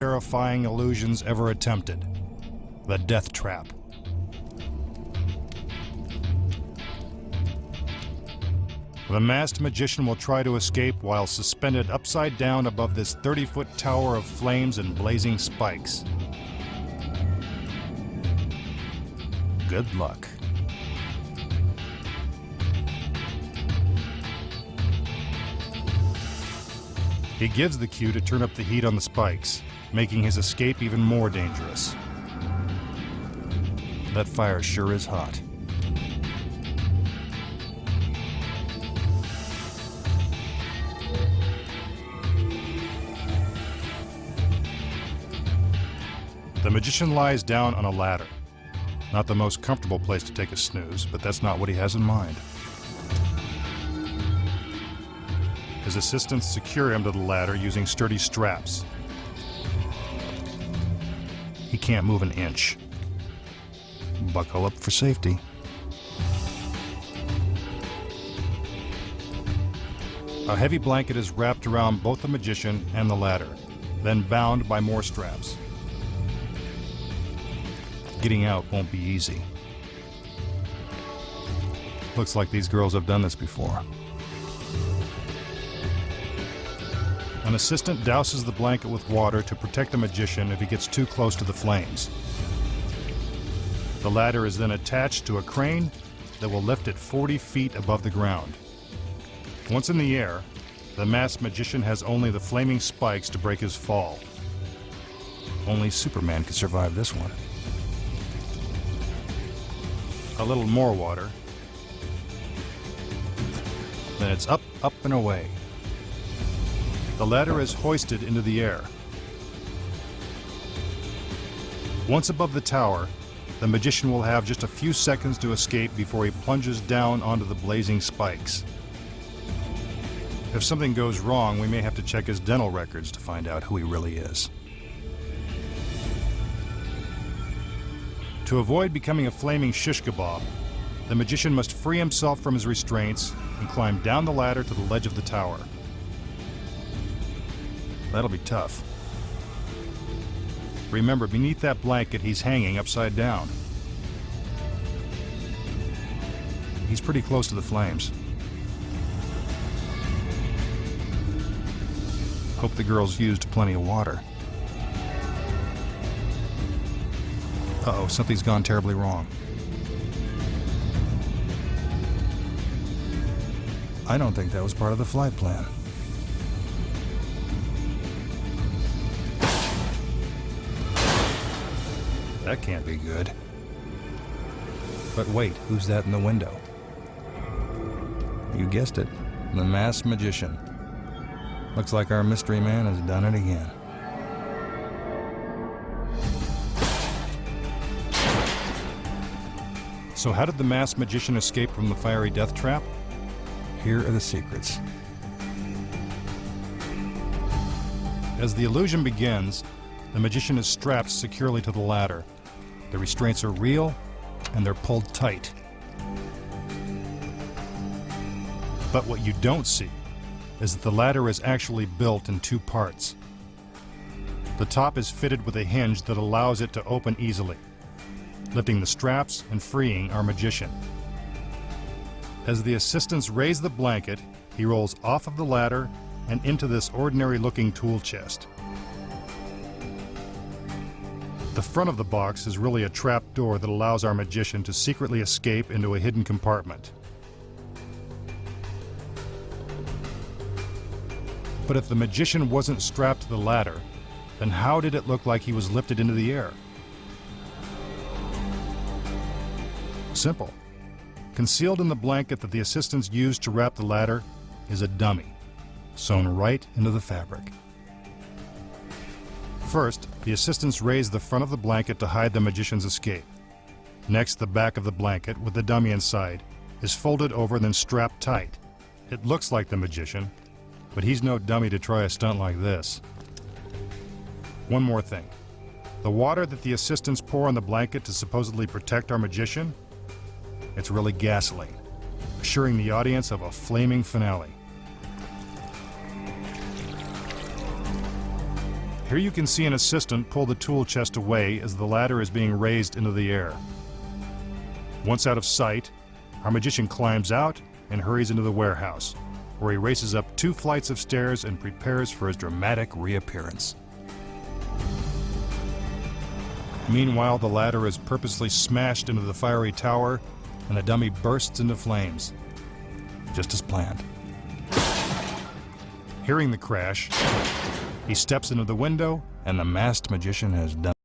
terrifying illusions ever attempted, the death trap. The masked magician will try to escape while suspended upside down above this 30-foot tower of flames and blazing spikes. Good luck. He gives the cue to turn up the heat on the spikes, making his escape even more dangerous. That fire sure is hot. The magician lies down on a ladder. Not the most comfortable place to take a snooze, but that's not what he has in mind. His assistants secure him to the ladder using sturdy straps. He can't move an inch. Buckle up for safety. A heavy blanket is wrapped around both the magician and the ladder, then bound by more straps. Getting out won't be easy. Looks like these girls have done this before. An assistant douses the blanket with water to protect the magician if he gets too close to the flames. The ladder is then attached to a crane that will lift it 40 feet above the ground. Once in the air, the masked magician has only the flaming spikes to break his fall. Only Superman could survive this one. A little more water. Then it's up, up, and away. The ladder is hoisted into the air. Once above the tower, the magician will have just a few seconds to escape before he plunges down onto the blazing spikes. If something goes wrong, we may have to check his dental records to find out who he really is. To avoid becoming a flaming shish kebab, the magician must free himself from his restraints and climb down the ladder to the ledge of the tower. That'll be tough. Remember, beneath that blanket, he's hanging upside down. He's pretty close to the flames. Hope the girls used plenty of water. Uh-oh, something's gone terribly wrong. I don't think that was part of the flight plan. That can't be good. But wait, who's that in the window? You guessed it, the masked magician. Looks like our mystery man has done it again. So how did the masked magician escape from the fiery death trap? Here are the secrets. As the illusion begins, the magician is strapped securely to the ladder. The restraints are real, and they're pulled tight. But what you don't see is that the ladder is actually built in two parts. The top is fitted with a hinge that allows it to open easily, lifting the straps and freeing our magician. As the assistants raise the blanket, he rolls off of the ladder and into this ordinary-looking tool chest. The front of the box is really a trap door that allows our magician to secretly escape into a hidden compartment. But if the magician wasn't strapped to the ladder, then how did it look like he was lifted into the air? Simple. Concealed in the blanket that the assistants used to wrap the ladder is a dummy, sewn right into the fabric. First, the assistants raise the front of the blanket to hide the magician's escape. Next, the back of the blanket, with the dummy inside, is folded over and then strapped tight. It looks like the magician, but he's no dummy to try a stunt like this. One more thing. The water that the assistants pour on the blanket to supposedly protect our magician, it's really gasoline, assuring the audience of a flaming finale. Here you can see an assistant pull the tool chest away as the ladder is being raised into the air. Once out of sight, our magician climbs out and hurries into the warehouse, where he races up 2 flights of stairs and prepares for his dramatic reappearance. Meanwhile, the ladder is purposely smashed into the fiery tower, and the dummy bursts into flames, just as planned. Hearing the crash, he steps into the window, and the masked magician has done